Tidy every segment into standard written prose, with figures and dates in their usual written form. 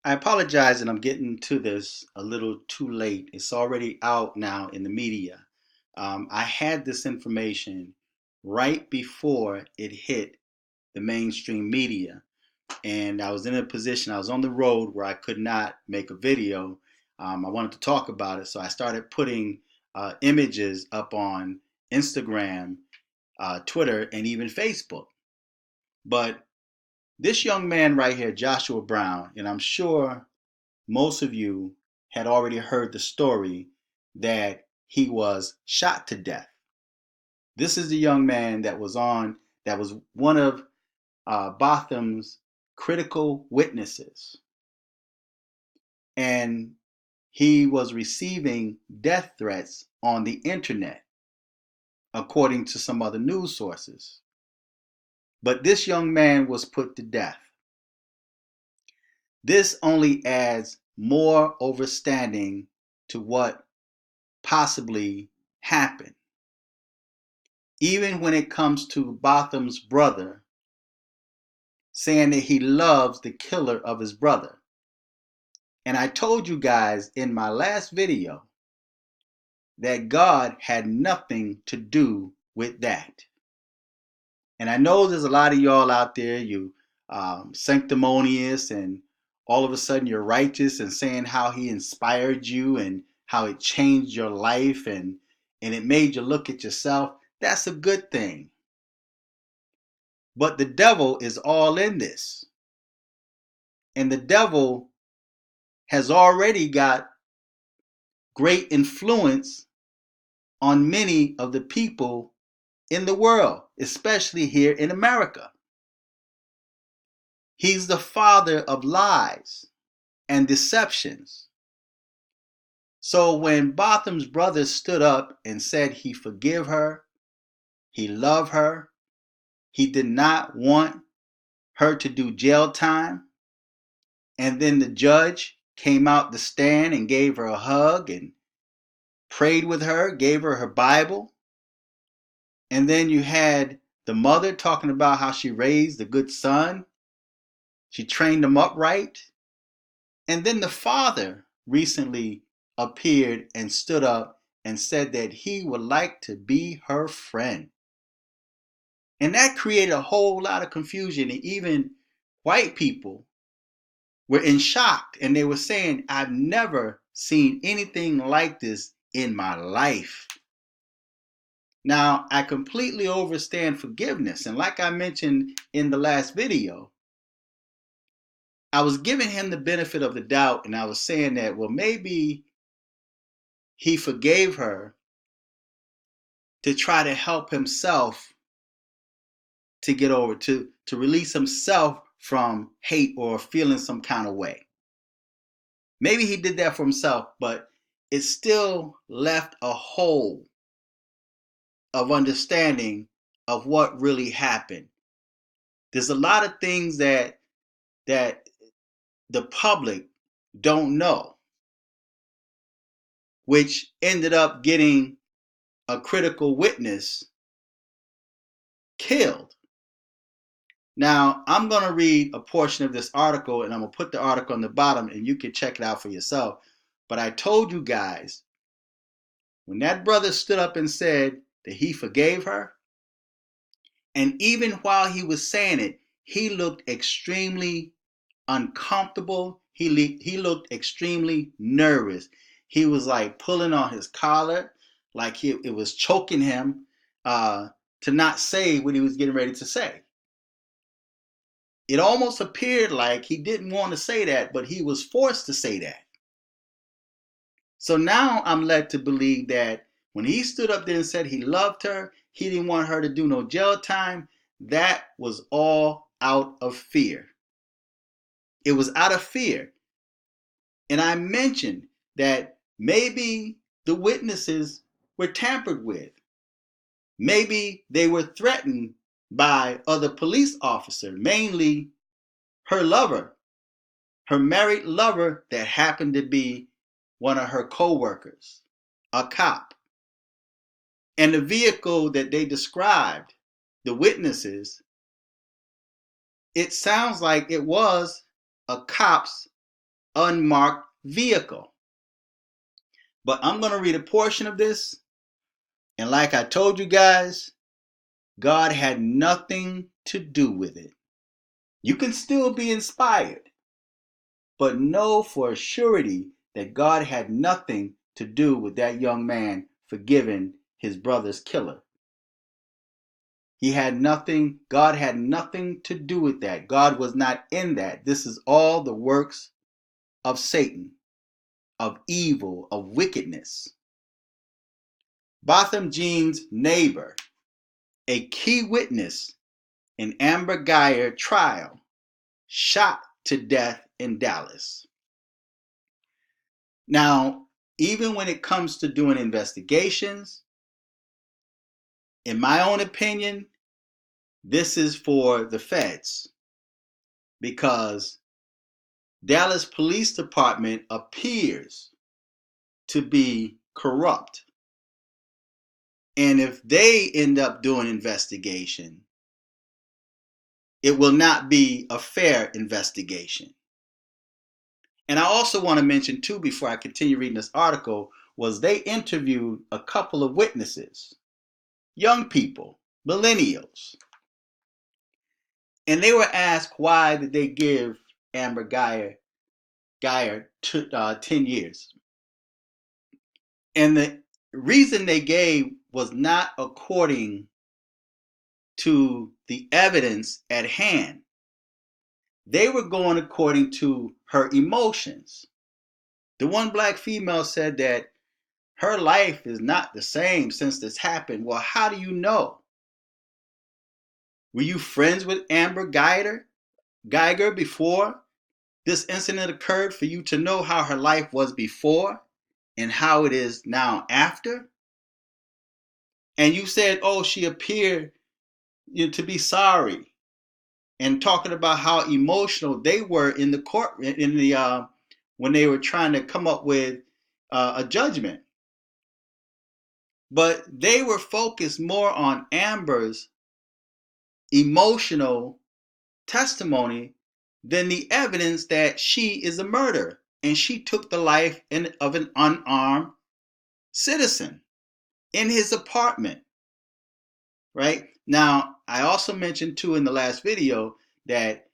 I apologize that I'm getting to this a little too late. It's already out now in the media. I had this information right before it hit the mainstream media, and I was in a position, I was on the road where I could not make a video. I wanted to talk about it, so I started putting images up on Instagram, Twitter, and even Facebook. But this young man right here, Joshua Brown, and I'm sure most of you had already heard the story that he was shot to death. This is the young man that was one of Botham's critical witnesses. And he was receiving death threats on the internet, according to some other news sources. But this young man was put to death. This only adds more overstanding to what possibly happened. Even when it comes to Botham's brother, saying that he loves the killer of his brother. And I told you guys in my last video that God had nothing to do with that. And I know there's a lot of y'all out there, you sanctimonious, and all of a sudden you're righteous and saying how he inspired you and how it changed your life and it made you look at yourself. That's a good thing. But the devil is all in this. And the devil has already got great influence on many of the people in the world, especially here in America. He's the father of lies and deceptions. So when Botham's brother stood up and said he forgive her, he loved her, he did not want her to do jail time, and then the judge came out the stand and gave her a hug and prayed with her, gave her her Bible. And then you had the mother talking about how she raised a good son. She trained him upright. And then the father recently appeared and stood up and said that he would like to be her friend. And that created a whole lot of confusion. And even white people were in shock. And they were saying, I've never seen anything like this in my life. Now, I completely understand forgiveness. And like I mentioned in the last video, I was giving him the benefit of the doubt. And I was saying that, well, maybe he forgave her to try to help himself to get over, to release himself from hate or feeling some kind of way. Maybe he did that for himself, but it still left a hole of understanding of what really happened. There's a lot of things that the public don't know, which ended up getting a critical witness killed. Now, I'm going to read a portion of this article and I'm going to put the article on the bottom and you can check it out for yourself. But I told you guys, when that brother stood up and said that he forgave her, and even while he was saying it, he looked extremely uncomfortable. He looked extremely nervous. He was like pulling on his collar, like it was choking him to not say what he was getting ready to say. It almost appeared like he didn't want to say that, but he was forced to say that. So now I'm led to believe that when he stood up there and said he loved her, he didn't want her to do no jail time, that was all out of fear. It was out of fear. And I mentioned that maybe the witnesses were tampered with. Maybe they were threatened by other police officers, mainly her lover, her married lover that happened to be one of her co-workers, a cop. And the vehicle that they described, the witnesses, it sounds like it was a cop's unmarked vehicle. But I'm going to read a portion of this. And like I told you guys, God had nothing to do with it. You can still be inspired, but know for a surety that God had nothing to do with that young man forgiving his brother's killer. He had nothing, God had nothing to do with that. God was not in that. This is all the works of Satan, of evil, of wickedness. Botham Jean's neighbor, a key witness in Amber Guyger trial, shot to death in Dallas. Now, even when it comes to doing investigations, in my own opinion, this is for the feds, because Dallas Police Department appears to be corrupt. And if they end up doing investigation, it will not be a fair investigation. And I also want to mention too, before I continue reading this article, was they interviewed a couple of witnesses, young people, millennials. And they were asked why did they give Amber Guyger 10 years. And the reason they gave was not according to the evidence at hand. They were going according to her emotions. The one black female said that her life is not the same since this happened. Well, how do you know? Were you friends with Amber Guyger before this incident occurred for you to know how her life was before and how it is now after? And you said, oh, she appeared to be sorry, and talking about how emotional they were in the court when they were trying to come up with a judgment. But they were focused more on Amber's emotional testimony than the evidence that she is a murderer and she took the life of an unarmed citizen in his apartment. Right? Now, I also mentioned too in the last video that,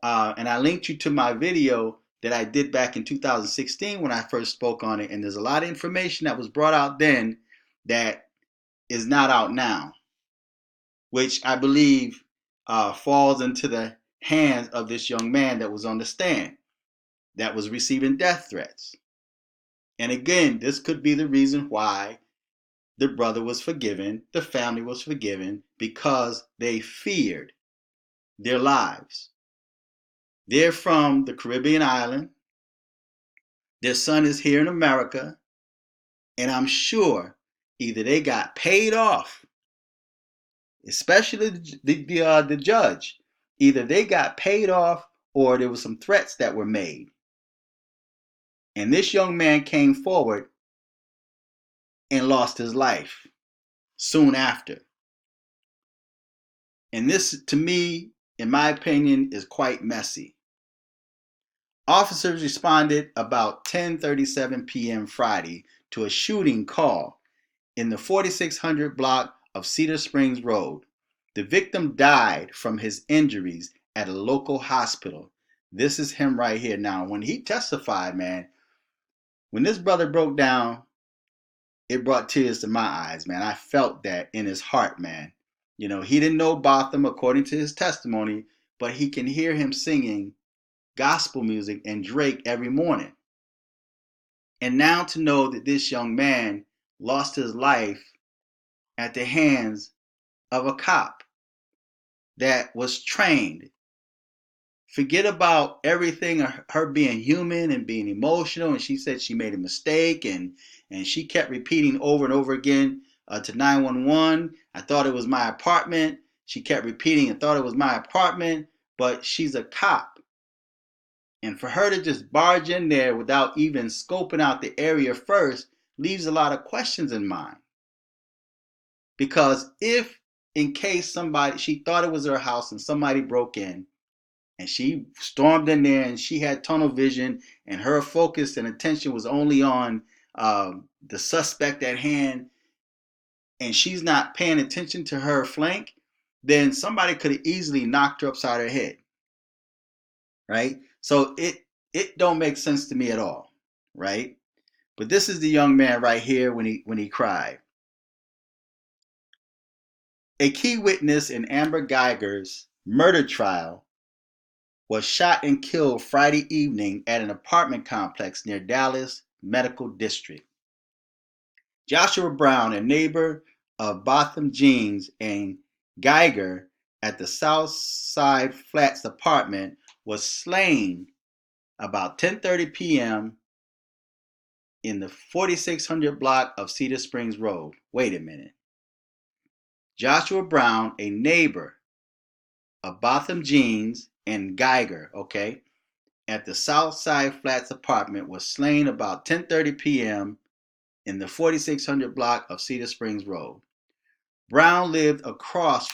and I linked you to my video that I did back in 2016 when I first spoke on it. And there's a lot of information that was brought out then that is not out now, which I believe falls into the hands of this young man that was on the stand, that was receiving death threats. And again, this could be the reason why the brother was forgiven, the family was forgiven, because they feared their lives. They're from the Caribbean island. Their son is here in America. And I'm sure either they got paid off, especially the judge, either they got paid off or there were some threats that were made. And this young man came forward and lost his life soon after. And this, to me, in my opinion, is quite messy. Officers responded about 10:37 p.m. Friday to a shooting call in the 4600 block of Cedar Springs Road. The victim died from his injuries at a local hospital. This is him right here. Now, when he testified, man, when this brother broke down, it brought tears to my eyes, man. I felt that in his heart, man. You know, he didn't know Botham according to his testimony, but he can hear him singing gospel music and Drake every morning. And now to know that this young man lost his life at the hands of a cop that was trained. Forget about everything, her being human and being emotional. And she said she made a mistake, and she kept repeating over and over again to 911, I thought it was my apartment. She kept repeating, I thought it was my apartment, but she's a cop. And for her to just barge in there without even scoping out the area first leaves a lot of questions in mind. Because if in case she thought it was her house and somebody broke in, And she stormed in there and she had tunnel vision, and her focus and attention was only on the suspect at hand, and she's not paying attention to her flank, then somebody could have easily knocked her upside her head, right? So it don't make sense to me at all, right? But this is the young man right here when he cried. A key witness in Amber Geiger's murder trial was shot and killed Friday evening at an apartment complex near Dallas Medical District. Joshua Brown, a neighbor of Botham Jeans and Geiger at the South Side Flats apartment, was slain about 10:30 p.m. in the 4600 block of Cedar Springs Road. Wait a minute. Joshua Brown, a neighbor of Botham Jeans and Geiger, okay, at the Southside Flats apartment, was slain about 10:30 p.m. in the 4600 block of Cedar Springs Road. Brown lived across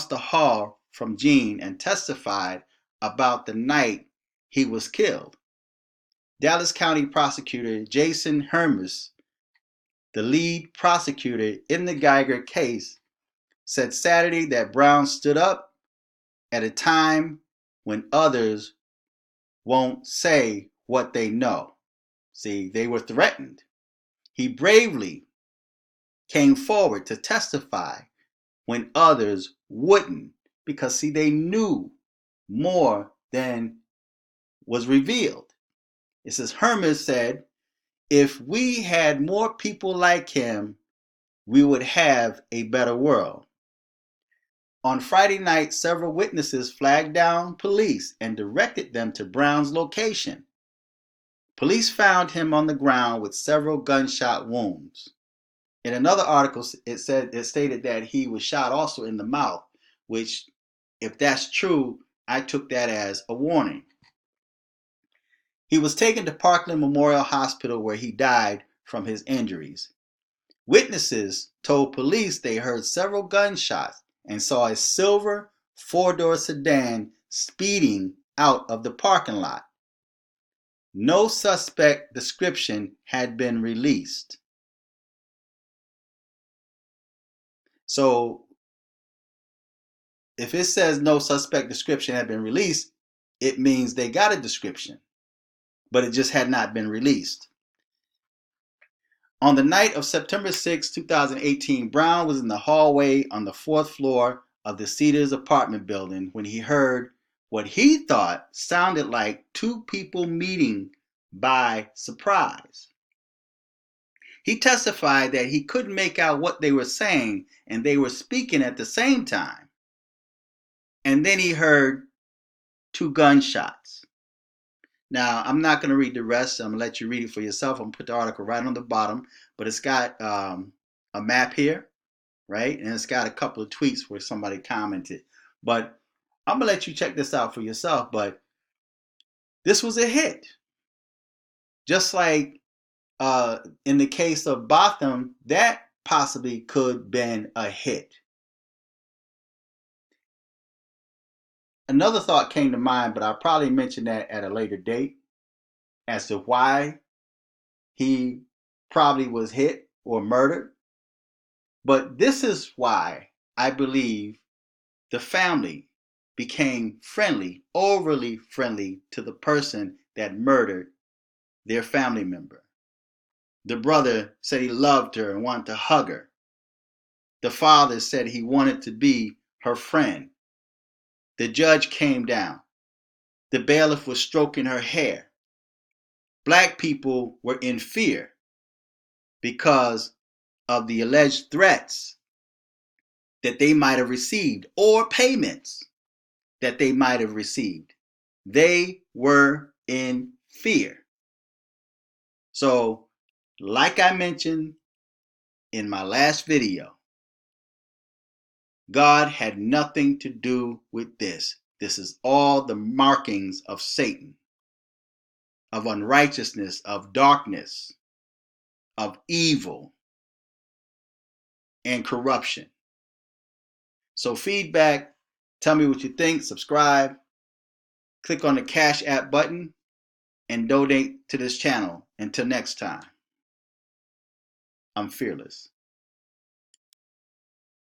the hall from Jean and testified about the night he was killed. Dallas County Prosecutor Jason Hermes, the lead prosecutor in the Geiger case, said Saturday that Brown stood up at a time when others won't say what they know. See, they were threatened. He bravely came forward to testify when others wouldn't, because, see, they knew more than was revealed. It says, Hermes said, if we had more people like him, we would have a better world. On Friday night, several witnesses flagged down police and directed them to Brown's location. Police found him on the ground with several gunshot wounds. In another article, it stated that he was shot also in the mouth, which, if that's true, I took that as a warning. He was taken to Parkland Memorial Hospital where he died from his injuries. Witnesses told police they heard several gunshots and saw a silver four-door sedan speeding out of the parking lot. No suspect description had been released. So if it says no suspect description had been released, it means they got a description, but it just had not been released. On the night of September 6, 2018, Brown was in the hallway on the fourth floor of the Cedars apartment building when he heard what he thought sounded like two people meeting by surprise. He testified that he couldn't make out what they were saying and they were speaking at the same time. And then he heard two gunshots. Now, I'm not going to read the rest. I'm going to let you read it for yourself. I'm going to put the article right on the bottom, but it's got a map here, right? And it's got a couple of tweets where somebody commented. But I'm going to let you check this out for yourself. But this was a hit. Just like in the case of Botham, that possibly could have been a hit. Another thought came to mind, but I'll probably mention that at a later date as to why he probably was hit or murdered. But this is why I believe the family became friendly, overly friendly to the person that murdered their family member. The brother said he loved her and wanted to hug her. The father said he wanted to be her friend. The judge came down. The bailiff was stroking her hair. Black people were in fear because of the alleged threats that they might have received or payments that they might have received. They were in fear. So, like I mentioned in my last video, God had nothing to do with this. This is all the markings of Satan, of unrighteousness, of darkness, of evil, and corruption. So feedback, tell me what you think, subscribe, click on the Cash App button and donate to this channel. Until next time, I'm fearless.